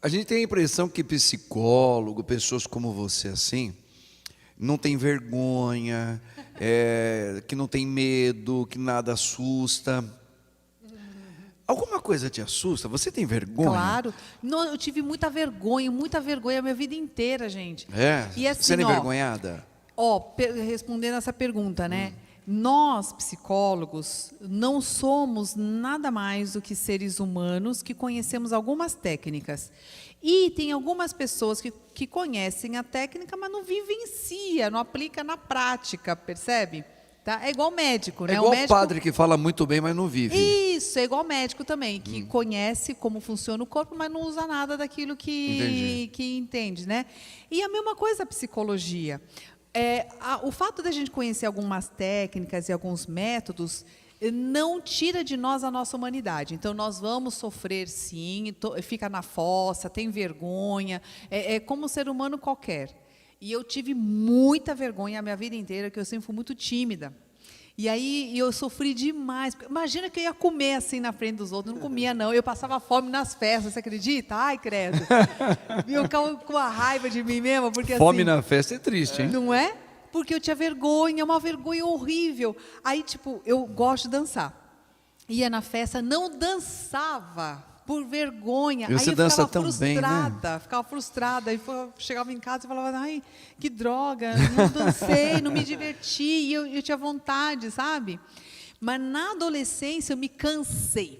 A gente tem a impressão que psicólogo, pessoas como você assim, não tem vergonha, que não tem medo, que nada assusta. Alguma coisa te assusta? Você tem vergonha? Claro. Não, eu tive muita vergonha a minha vida inteira, gente. É? E assim, Você é envergonhada? Respondendo essa pergunta, né? Nós, psicólogos, não somos nada mais do que seres humanos que conhecemos algumas técnicas. E tem algumas pessoas que conhecem a técnica, mas não vivencia, não aplica na prática, percebe? Tá? É igual médico, né? É igual o médico... padre que fala muito bem, mas não vive. Isso, é igual médico também, que conhece como funciona o corpo, mas não usa nada daquilo que entende, né? E a mesma coisa a psicologia. O fato da gente conhecer algumas técnicas e alguns métodos não tira de nós a nossa humanidade. Então, nós vamos sofrer, sim, fica na fossa, tem vergonha, como um ser humano qualquer. E eu tive muita vergonha a minha vida inteira, porque eu sempre fui muito tímida. E aí eu sofri demais. Imagina que eu ia comer assim na frente dos outros. Não comia, não. Eu passava fome nas festas, você acredita? Ai, credo. E eu ficava com a raiva de mim mesma. Porque, Fome assim, na festa é triste, hein? não é? Porque eu tinha vergonha, uma vergonha horrível. Aí, tipo, eu gosto de dançar. Ia na festa, não dançava por vergonha. E você aí eu dança ficava tão bem, né? ficava frustrada. Aí chegava em casa e falava, ai, que droga, não dancei, não me diverti. E eu tinha vontade, sabe? Mas na adolescência eu me cansei.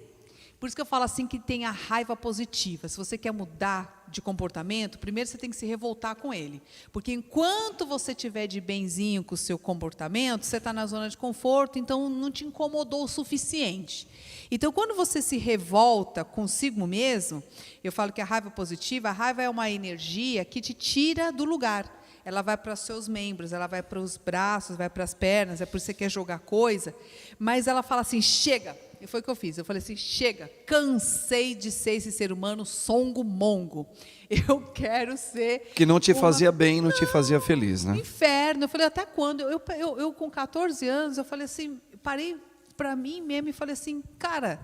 Por isso que eu falo assim que tem a raiva positiva. Se você quer mudar de comportamento, primeiro você tem que se revoltar com ele. Porque enquanto você estiver de benzinho com o seu comportamento, você está na zona de conforto, então não te incomodou o suficiente. Então, quando você se revolta consigo mesmo, eu falo que a raiva positiva, a raiva é uma energia que te tira do lugar. Ela vai para os seus membros, ela vai para os braços, vai para as pernas, é por isso que você quer jogar coisa, mas ela fala assim, chega. E foi o que eu fiz, eu falei assim, chega, cansei de ser esse ser humano songo-mongo, eu quero ser... Que não te fazia bem, não te fazia feliz, né? Inferno, eu falei, até quando? Eu com 14 anos, eu falei assim, parei para mim mesmo e falei assim, cara,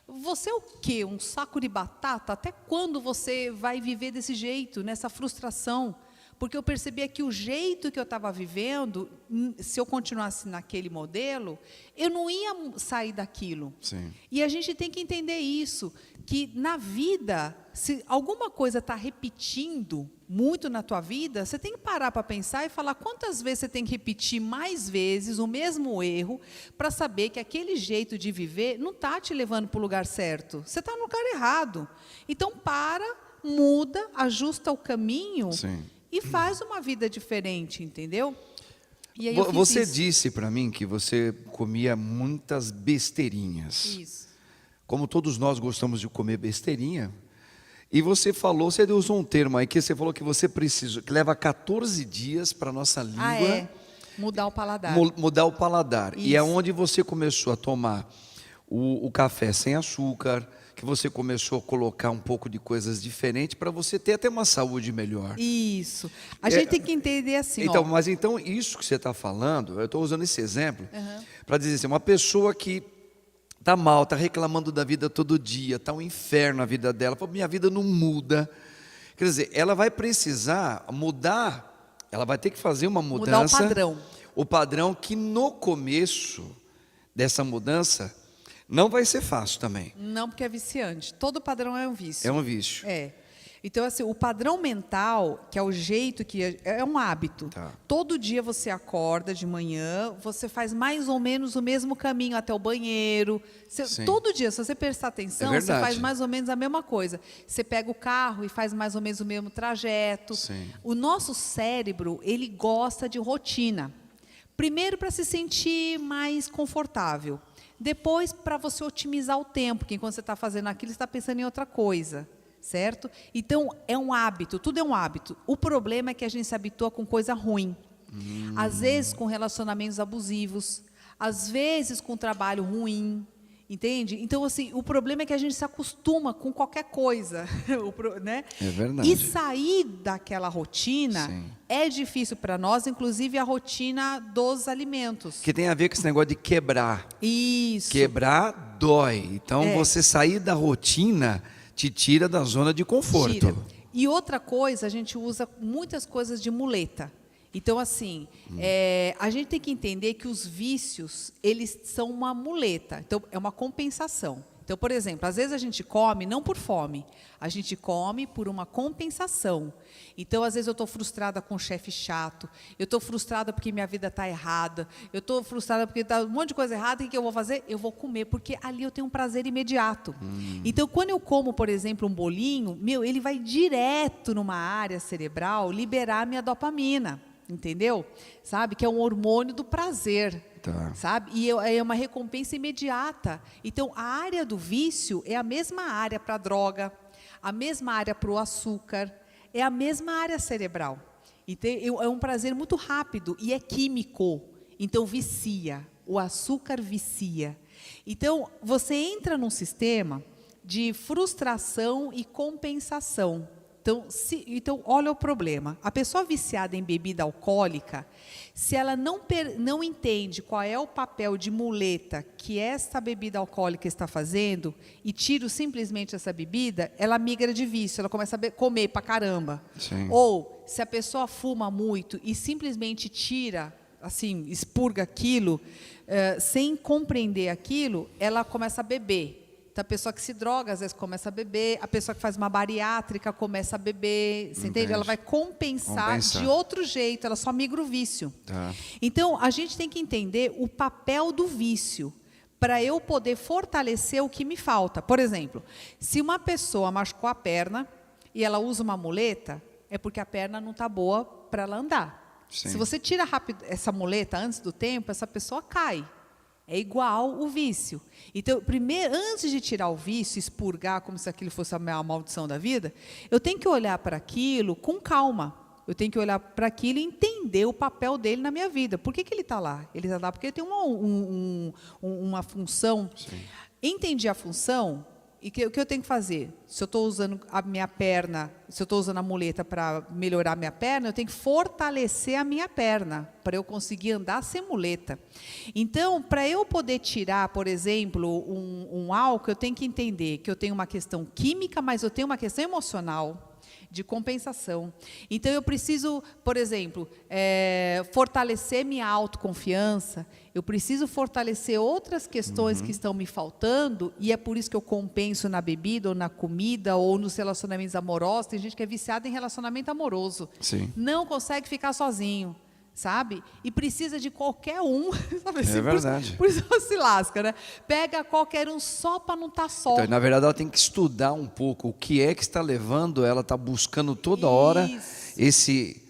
você é o quê? Um saco de batata? Até quando você vai viver desse jeito, nessa frustração? Porque eu percebia que o jeito que eu estava vivendo, se eu continuasse naquele modelo, eu não ia sair daquilo. Sim. E a gente tem que entender isso, que na vida, se alguma coisa está repetindo muito na tua vida, você tem que parar para pensar e falar quantas vezes você tem que repetir mais vezes o mesmo erro para saber que aquele jeito de viver não está te levando para o lugar certo. Você está no lugar errado. Então, muda, ajusta o caminho... Sim. E faz uma vida diferente, entendeu? E aí Você disse para mim que você comia muitas besteirinhas. Isso. Como todos nós gostamos de comer besteirinha. E você usou um termo aí que você falou que você precisa, que leva 14 dias para a nossa língua mudar o paladar. Mudar o paladar. Isso. E é onde você começou a tomar o café sem açúcar, que você começou a colocar um pouco de coisas diferentes para você ter até uma saúde melhor. Isso. A gente tem que entender assim, então, mas então isso que você está falando, eu estou usando esse exemplo para dizer assim, uma pessoa que está mal, está reclamando da vida todo dia, está um inferno a vida dela, fala, minha vida não muda. Quer dizer, ela vai precisar mudar, ela vai ter que fazer uma mudança. Mudar o padrão. O padrão que no começo dessa mudança não vai ser fácil também. Não, porque é viciante. Todo padrão é um vício. É um vício. É. Então, assim, o padrão mental, que é o jeito que... É um hábito. Tá. Todo dia você acorda de manhã, você faz mais ou menos o mesmo caminho até o banheiro. Todo dia, se você prestar atenção, você faz mais ou menos a mesma coisa. Você pega o carro e faz mais ou menos o mesmo trajeto. Sim. O nosso cérebro, ele gosta de rotina. Primeiro, para se sentir mais confortável. Depois, para você otimizar o tempo, porque enquanto você está fazendo aquilo, você está pensando em outra coisa, certo? Então, é um hábito, tudo é um hábito. O problema é que a gente se habitua com coisa ruim. Às vezes com relacionamentos abusivos, às vezes com trabalho ruim, entende? Então, assim, o problema é que a gente se acostuma com qualquer coisa, né? É verdade. E sair daquela rotina é difícil para nós, inclusive a rotina dos alimentos. Que tem a ver com esse negócio de quebrar. Isso. Quebrar dói. Então, você sair da rotina Te tira da zona de conforto. Tira. E outra coisa, a gente usa muitas coisas de muleta. Então, assim, a gente tem que entender que os vícios, eles são uma muleta. Então, é uma compensação. Então, por exemplo, às vezes a gente come não por fome, a gente come por uma compensação. Então, às vezes eu estou frustrada com um chefe chato, eu estou frustrada porque minha vida está errada, eu estou frustrada porque está um monte de coisa errada, o que eu vou fazer? Eu vou comer, porque ali eu tenho um prazer imediato. Então, quando eu como, por exemplo, um bolinho, ele vai direto numa área cerebral liberar minha dopamina. Entendeu? Sabe? Que é um hormônio do prazer. Tá. Sabe? E é uma recompensa imediata. Então, a área do vício é a mesma área para a droga, a mesma área para o açúcar, é a mesma área cerebral. Então, é um prazer muito rápido e é químico. Então, vicia. O açúcar vicia. Então, você entra num sistema de frustração e compensação. Então, olha o problema. A pessoa viciada em bebida alcoólica, se ela não entende qual é o papel de muleta que essa bebida alcoólica está fazendo e tira simplesmente essa bebida, ela migra de vício, ela começa a comer pra caramba. Sim. Ou, se a pessoa fuma muito e simplesmente tira, assim, expurga aquilo, sem compreender aquilo, ela começa a beber. Então, a pessoa que se droga, às vezes, começa a beber. A pessoa que faz uma bariátrica começa a beber. Você entende? Ela vai compensar de outro jeito. Ela só migra o vício. Tá. Então, a gente tem que entender o papel do vício para eu poder fortalecer o que me falta. Por exemplo, se uma pessoa machucou a perna e ela usa uma muleta, é porque a perna não está boa para ela andar. Sim. Se você tira rápido essa muleta antes do tempo, essa pessoa cai. É igual o vício. Então, primeiro, antes de tirar o vício, expurgar como se aquilo fosse a maldição da vida, eu tenho que olhar para aquilo com calma. Eu tenho que olhar para aquilo e entender o papel dele na minha vida. Por que ele está lá? Ele está lá porque ele tem uma função. Sim. Entendi a função, e o que eu tenho que fazer? Se eu estou usando a minha perna, se eu estou usando a muleta para melhorar a minha perna, eu tenho que fortalecer a minha perna, para eu conseguir andar sem muleta. Então, para eu poder tirar, por exemplo, um álcool, eu tenho que entender que eu tenho uma questão química, mas eu tenho uma questão emocional, de compensação. Então, eu preciso, por exemplo, fortalecer minha autoconfiança, eu preciso fortalecer outras questões que estão me faltando, e é por isso que eu compenso na bebida, ou na comida, ou nos relacionamentos amorosos. Tem gente que é viciada em relacionamento amoroso. Sim. Não consegue ficar sozinho, sabe? E precisa de qualquer um. Sabe assim? É verdade. Por isso ela se lasca, né? Pega qualquer um só para não estar só. Então, na verdade, ela tem que estudar um pouco o que é que está levando ela, está buscando toda hora esse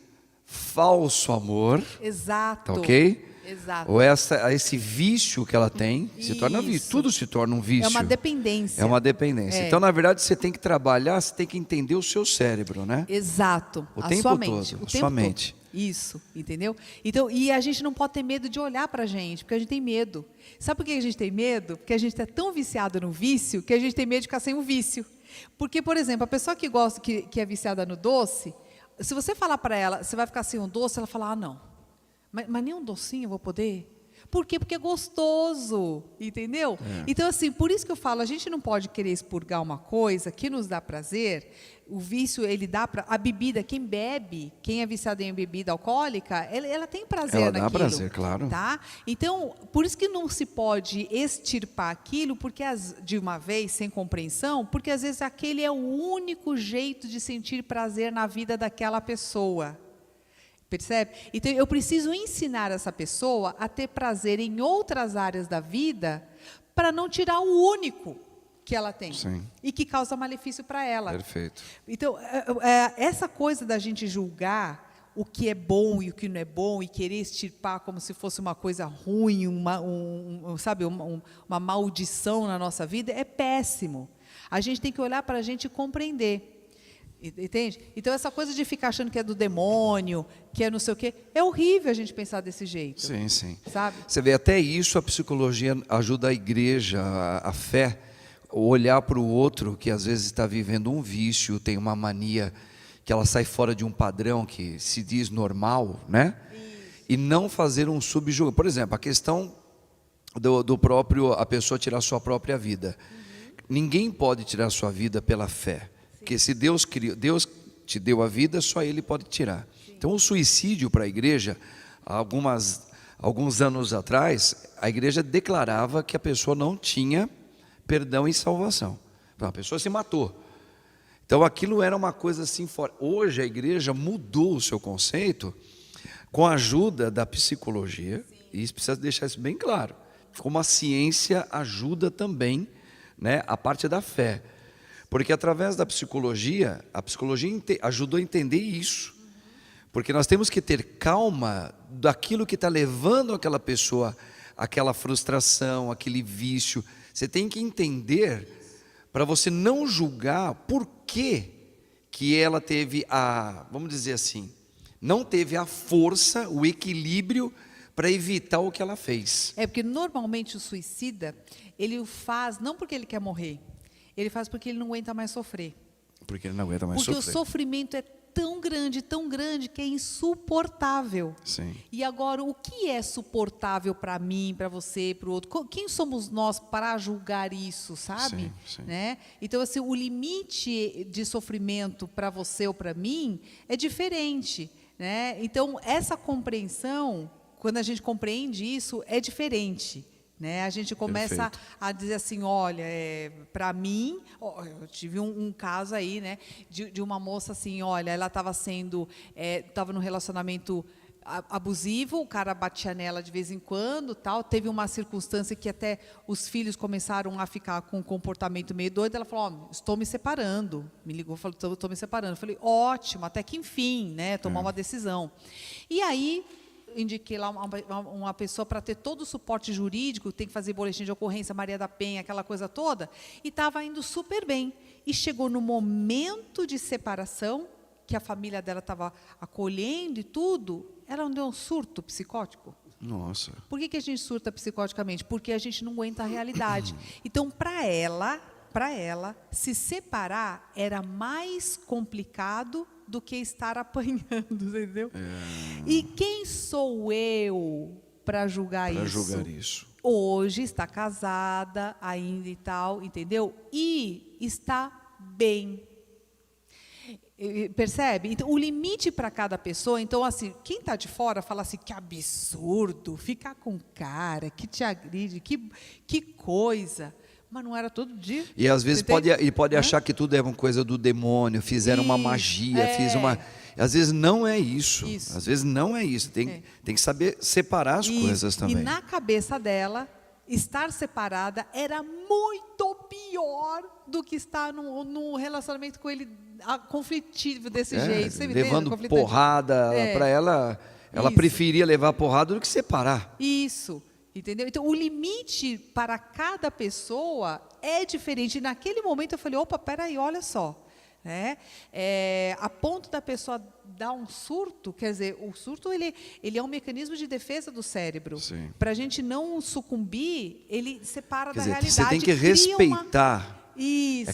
falso amor. Exato. Tá ok? Exato. Ou esse vício que ela tem, se torna vício. Tudo se torna um vício. É uma dependência. É uma dependência. É. Então, na verdade, você tem que trabalhar, você tem que entender o seu cérebro, né? Exato. O a tempo sua todo, mente. a sua mente. Isso, entendeu? Então, e a gente não pode ter medo de olhar para a gente, porque a gente tem medo. Sabe por que a gente tem medo? Porque a gente está tão viciado no vício que a gente tem medo de ficar sem o vício. Porque, por exemplo, a pessoa que gosta, que é viciada no doce, se você falar para ela, você vai ficar sem um doce, ela fala, não. Mas nem um docinho eu vou poder? Por quê? Porque é gostoso, entendeu? Então, assim, por isso que eu falo, a gente não pode querer expurgar uma coisa que nos dá prazer. O vício, ele dá para a bebida, quem bebe, quem é viciado em bebida alcoólica, ela tem prazer naquilo. Ela dá prazer, claro. Tá? Então, por isso que não se pode extirpar aquilo, porque de uma vez, sem compreensão, porque às vezes aquele é o único jeito de sentir prazer na vida daquela pessoa. Percebe? Então, eu preciso ensinar essa pessoa a ter prazer em outras áreas da vida para não tirar o único que ela tem. Sim. E que causa malefício para ela. Perfeito. Então, essa coisa da gente julgar o que é bom e o que não é bom e querer extirpar como se fosse uma coisa ruim, uma maldição na nossa vida, é péssimo. A gente tem que olhar para a gente e compreender. Entende? Então, essa coisa de ficar achando que é do demônio, que é não sei o quê, é horrível a gente pensar desse jeito. Sim, sim. Sabe? Você vê, até isso a psicologia ajuda a igreja, a fé, olhar para o outro que às vezes está vivendo um vício, tem uma mania, que ela sai fora de um padrão que se diz normal, né? E não fazer um subjugamento. Por exemplo, a questão do próprio, a pessoa tirar a sua própria vida. ninguém pode tirar a sua vida pela fé. Porque se Deus te deu a vida, só Ele pode tirar. Então o suicídio para a igreja, alguns anos atrás, a igreja declarava que a pessoa não tinha perdão e salvação. A pessoa se matou. Então aquilo era uma coisa assim fora. Hoje a igreja mudou o seu conceito com a ajuda da psicologia, e isso precisa deixar isso bem claro. Como a ciência ajuda também, né, a parte da fé. Porque através da psicologia, a psicologia ajudou a entender isso. Porque nós temos que ter calma daquilo que está levando aquela pessoa àquela frustração, aquele vício. Você tem que entender para você não julgar por que ela teve vamos dizer assim, não teve a força, o equilíbrio para evitar o que ela fez. Porque normalmente o suicida, ele o faz não porque ele quer morrer, ele faz porque ele não aguenta mais sofrer. Porque ele não aguenta mais sofrer. Porque o sofrimento é tão grande, que é insuportável. Sim. E agora, o que é suportável para mim, para você, para o outro? Quem somos nós para julgar isso, sabe? Sim. Né? Então, assim, o limite de sofrimento para você ou para mim é diferente. Né? Então, essa compreensão, quando a gente compreende isso, é diferente. Né? A gente começa a dizer assim, olha, para mim, eu tive um caso aí, né, de uma moça assim, olha, ela estava num relacionamento abusivo, o cara batia nela de vez em quando, tal, teve uma circunstância que até os filhos começaram a ficar com um comportamento meio doido, ela falou, estou me separando, me ligou, falou, estou me separando, eu falei, ótimo, até que enfim, né, tomar uma decisão. E aí, indiquei lá uma pessoa para ter todo o suporte jurídico, tem que fazer boletim de ocorrência, Maria da Penha, aquela coisa toda, e estava indo super bem. E chegou no momento de separação, que a família dela estava acolhendo e tudo, ela não deu um surto psicótico. Nossa. Por que a gente surta psicoticamente? Porque a gente não aguenta a realidade. Então, para ela, se separar era mais complicado do que estar apanhando, entendeu? E quem sou eu para julgar isso? Hoje está casada ainda e tal, entendeu? E está bem. Percebe? Então, o limite para cada pessoa, então, assim, quem está de fora fala assim, que absurdo, ficar com cara, que te agride, que coisa. Mas não era todo dia. E às vezes pode achar que tudo é uma coisa do demônio, fizeram uma magia, Às vezes não é isso. Às vezes não é isso. Tem que saber separar as coisas também. E na cabeça dela, estar separada era muito pior do que estar num relacionamento com ele conflitivo desse jeito. Você levando porrada para ela preferia levar porrada do que separar. Isso. Entendeu? Então, o limite para cada pessoa é diferente. E naquele momento eu falei, opa, peraí, olha só. Né? A ponto da pessoa dar um surto, quer dizer, o surto ele é um mecanismo de defesa do cérebro. Para a gente não sucumbir, ele separa da realidade. Você tem que respeitar. Isso.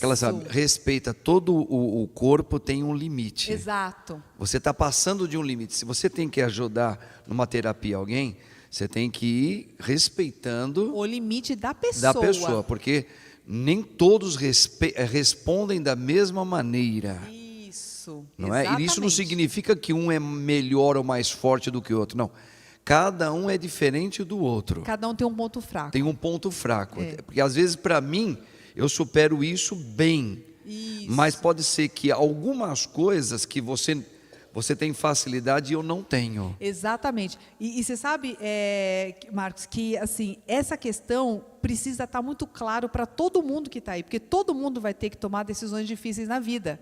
Respeita, todo o corpo tem um limite. Exato. Você está passando de um limite. Se você tem que ajudar numa terapia alguém, você tem que ir respeitando o limite da pessoa. Porque nem todos respondem da mesma maneira. Isso. Não é? E isso não significa que um é melhor ou mais forte do que o outro. Não. Cada um é diferente do outro. Cada um tem um ponto fraco. Tem um ponto fraco. Porque às vezes, para mim, eu supero isso bem. Isso. Mas pode ser que algumas coisas que você tem facilidade e eu não tenho. Exatamente. E você sabe, Marcos, que assim, essa questão precisa estar muito claro para todo mundo que está aí, porque todo mundo vai ter que tomar decisões difíceis na vida.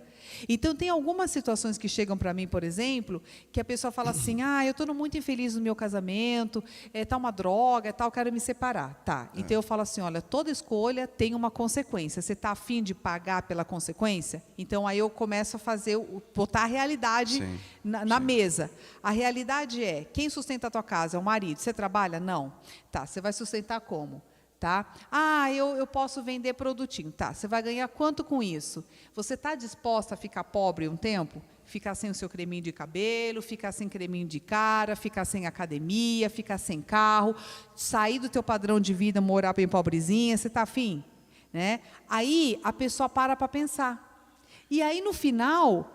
Então, tem algumas situações que chegam para mim, por exemplo, que a pessoa fala assim, eu estou muito infeliz no meu casamento, está uma droga, tal, quero me separar. Tá. Então, eu falo assim, olha, toda escolha tem uma consequência. Você está afim de pagar pela consequência? Então, aí eu começo a botar a realidade na mesa. A realidade é, quem sustenta a tua casa é o marido. Você trabalha? Não. Tá, você vai sustentar como? Tá? Eu posso vender produtinho. Tá, você vai ganhar quanto com isso? Você está disposta a ficar pobre um tempo? Ficar sem o seu creminho de cabelo, ficar sem creminho de cara, ficar sem academia, ficar sem carro, sair do teu padrão de vida, morar bem pobrezinha, você está afim? né? Aí a pessoa para pensar. E aí no final,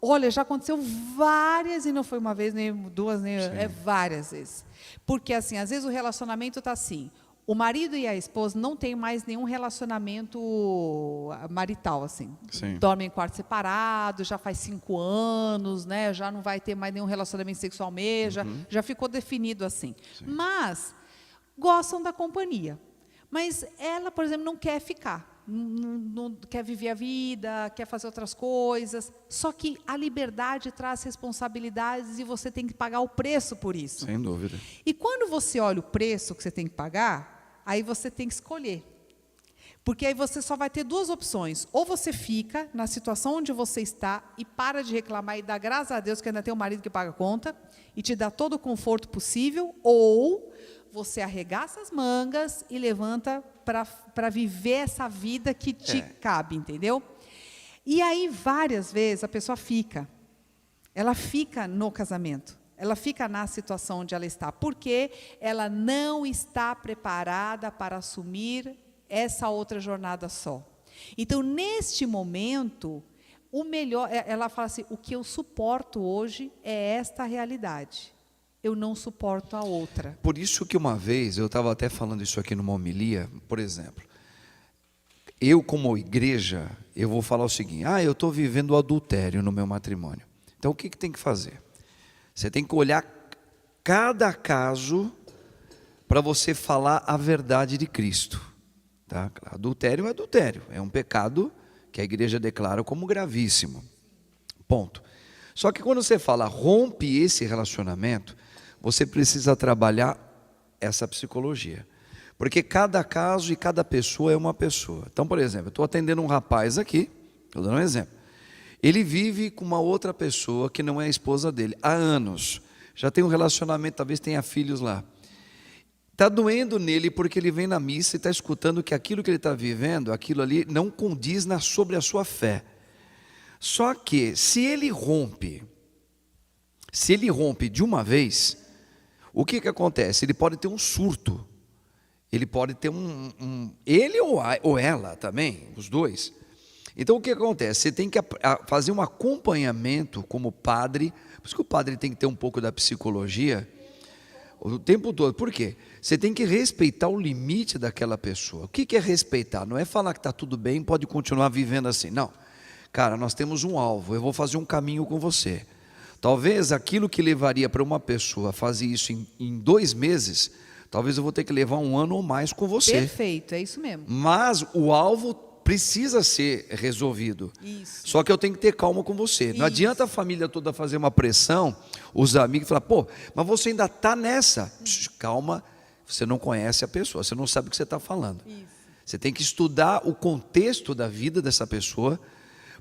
olha, já aconteceu várias, e não foi uma vez, nem duas, nem várias vezes. Porque assim, às vezes o relacionamento está assim, o marido e a esposa não têm mais nenhum relacionamento marital, assim. Sim. Dormem em quarto separado, já faz 5 anos, né? Já não vai ter mais nenhum relacionamento sexual mesmo, já ficou definido assim. Sim. Mas gostam da companhia. Mas ela, por exemplo, não quer ficar. Não quer viver a vida, quer fazer outras coisas. Só que a liberdade traz responsabilidades e você tem que pagar o preço por isso. Sem dúvida. E quando você olha o preço que você tem que pagar, aí você tem que escolher. Porque aí você só vai ter 2 opções. Ou você fica na situação onde você está e para de reclamar e dá graças a Deus que ainda tem um marido que paga a conta e te dá todo o conforto possível, ou você arregaça as mangas e levanta para viver essa vida que te cabe, entendeu? E aí, várias vezes, a pessoa fica. Ela fica no casamento. Ela fica na situação onde ela está. Porque ela não está preparada para assumir essa outra jornada só. Então, neste momento, o melhor... Ela fala assim, o que eu suporto hoje é esta realidade. Eu não suporto a outra. Por isso que uma vez, eu estava até falando isso aqui numa homilia, por exemplo, eu como igreja, eu vou falar o seguinte, eu estou vivendo o adultério no meu matrimônio. Então o que tem que fazer? Você tem que olhar cada caso para você falar a verdade de Cristo. Tá? Adultério é adultério, é um pecado que a igreja declara como gravíssimo. Ponto. Só que quando você fala rompe esse relacionamento, você precisa trabalhar essa psicologia. Porque cada caso e cada pessoa é uma pessoa. Então, por exemplo, eu estou atendendo um rapaz aqui, estou dando um exemplo. Ele vive com uma outra pessoa que não é a esposa dele, há anos. Já tem um relacionamento, talvez tenha filhos lá. Está doendo nele porque ele vem na missa e está escutando que aquilo que ele está vivendo, aquilo ali não condiz sobre a sua fé. Só que, se ele rompe de uma vez, o que acontece? Ele pode ter um surto, ele pode ter ele ou ela também, os dois. Então o que acontece? Você tem que fazer um acompanhamento como padre, por isso que o padre tem que ter um pouco da psicologia, o tempo todo. Por quê? Você tem que respeitar o limite daquela pessoa. O que é respeitar? Não é falar que está tudo bem, pode continuar vivendo assim, não. Cara, nós temos um alvo, eu vou fazer um caminho com você. Talvez aquilo que levaria para uma pessoa fazer isso em 2 meses, talvez eu vou ter que levar 1 ano ou mais com você. Perfeito, é isso mesmo. Mas o alvo precisa ser resolvido. Isso. Só que eu tenho que ter calma com você. Não adianta a família toda fazer uma pressão, os amigos falar, mas você ainda está nessa. Calma, você não conhece a pessoa, você não sabe o que você está falando. Isso. Você tem que estudar o contexto da vida dessa pessoa,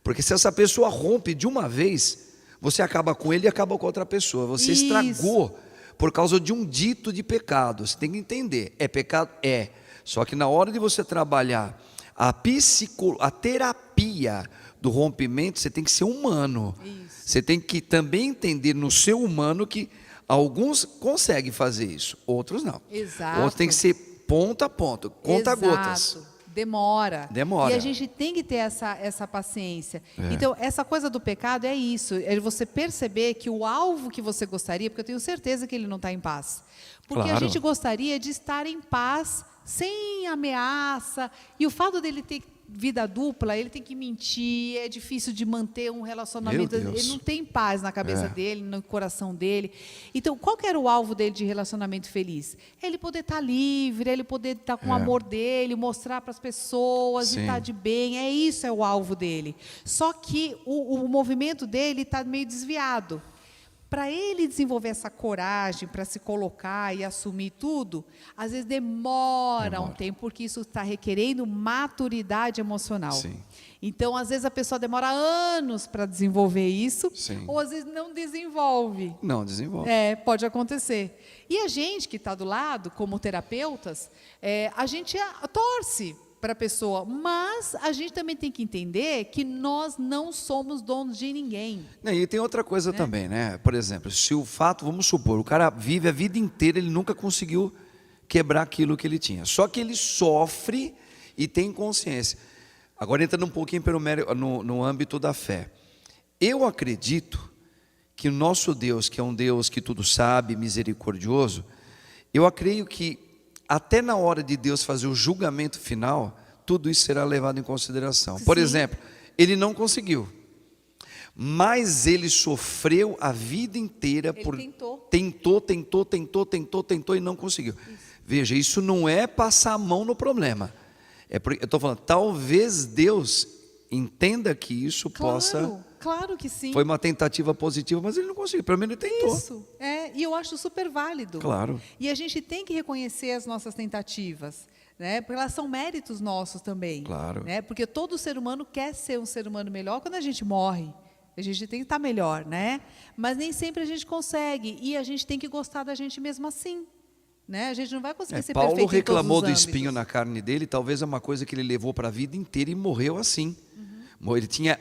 porque se essa pessoa rompe de uma vez, você acaba com ele e acaba com outra pessoa. Você estragou por causa de um dito de pecado. Você tem que entender, é pecado? É. Só que na hora de você trabalhar a terapia do rompimento, você tem que ser humano. Isso. Você tem que também entender no seu humano que alguns conseguem fazer isso, outros não. Exato. Outros tem que ser ponto a ponto, conta-gotas. Demora. E a gente tem que ter essa paciência. Então, essa coisa do pecado é isso. É você perceber que o alvo que você gostaria, porque eu tenho certeza que ele não está em paz. Porque a gente gostaria de estar em paz, sem ameaça. E o fato dele ter vida dupla, ele tem que mentir, é difícil de manter um relacionamento, ele não tem paz na cabeça dele, no coração dele. Então, qual que era o alvo dele de relacionamento feliz? Ele poder estar livre, ele poder estar com o amor dele, mostrar para as pessoas e estar de bem, isso é o alvo dele. Só que o movimento dele está meio desviado. Para ele desenvolver essa coragem, para se colocar e assumir tudo, às vezes demora um tempo, porque isso está requerendo maturidade emocional. Sim. Então, às vezes a pessoa demora anos para desenvolver isso, Sim. ou às vezes não desenvolve. Não desenvolve. Pode acontecer. E a gente que está do lado, como terapeutas, a gente torce para a pessoa, mas a gente também tem que entender que nós não somos donos de ninguém. E tem outra coisa também, né? Por exemplo, se o fato, vamos supor, o cara vive a vida inteira, ele nunca conseguiu quebrar aquilo que ele tinha. Só que ele sofre e tem consciência. Agora entrando um pouquinho no âmbito da fé. Eu acredito que o nosso Deus, que é um Deus que tudo sabe, misericordioso, eu creio que até na hora de Deus fazer o julgamento final, tudo isso será levado em consideração. Por exemplo, ele não conseguiu, mas ele sofreu a vida inteira. Ele tentou e não conseguiu. Veja, isso não é passar a mão no problema. Eu estou falando, talvez Deus entenda que isso possa... Claro que sim. Foi uma tentativa positiva, mas ele não conseguiu. Pelo menos ele tentou. Isso, e eu acho super válido. Claro. E a gente tem que reconhecer as nossas tentativas, né? Porque elas são méritos nossos também. Claro. Né? Porque todo ser humano quer ser um ser humano melhor quando a gente morre. A gente tem que estar melhor, né? Mas nem sempre a gente consegue. E a gente tem que gostar da gente mesmo assim. Né? A gente não vai conseguir ser perfeito em todos os âmbitos. Paulo reclamou do espinho na carne dele, talvez é uma coisa que ele levou para a vida inteira e morreu assim. Ele tinha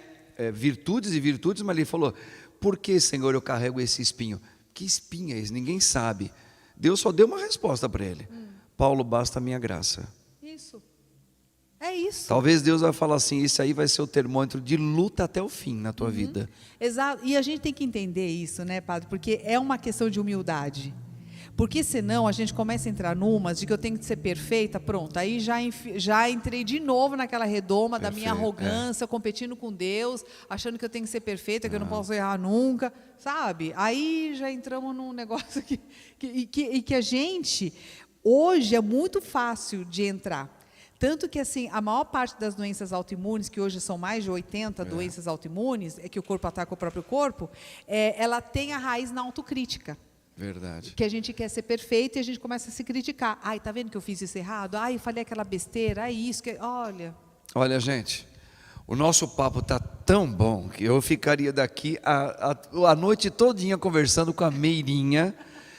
virtudes e virtudes, mas ele falou, por que, Senhor, eu carrego esse espinho? Que espinho é esse? Ninguém sabe. Deus só deu uma resposta para ele. Paulo, basta a minha graça. Isso. É isso. Talvez Deus vai falar assim, isso aí vai ser o termômetro de luta até o fim na tua vida. Exato. E a gente tem que entender isso, né, padre? Porque é uma questão de humildade. Porque senão a gente começa a entrar numas de que eu tenho que ser perfeita, pronto. Aí já entrei de novo naquela redoma da minha arrogância, competindo com Deus, achando que eu tenho que ser perfeita, que eu não posso errar nunca, sabe? Aí já entramos num negócio que a gente, hoje é muito fácil de entrar. Tanto que assim, a maior parte das doenças autoimunes, que hoje são mais de 80 doenças autoimunes, que o corpo ataca o próprio corpo, ela tem a raiz na autocrítica. Verdade. Que a gente quer ser perfeito e a gente começa a se criticar. Ai, tá vendo que eu fiz isso errado? Ai, eu falei aquela besteira. Ai, isso que... Olha, gente, o nosso papo tá tão bom que eu ficaria daqui a noite todinha conversando com a Meirinha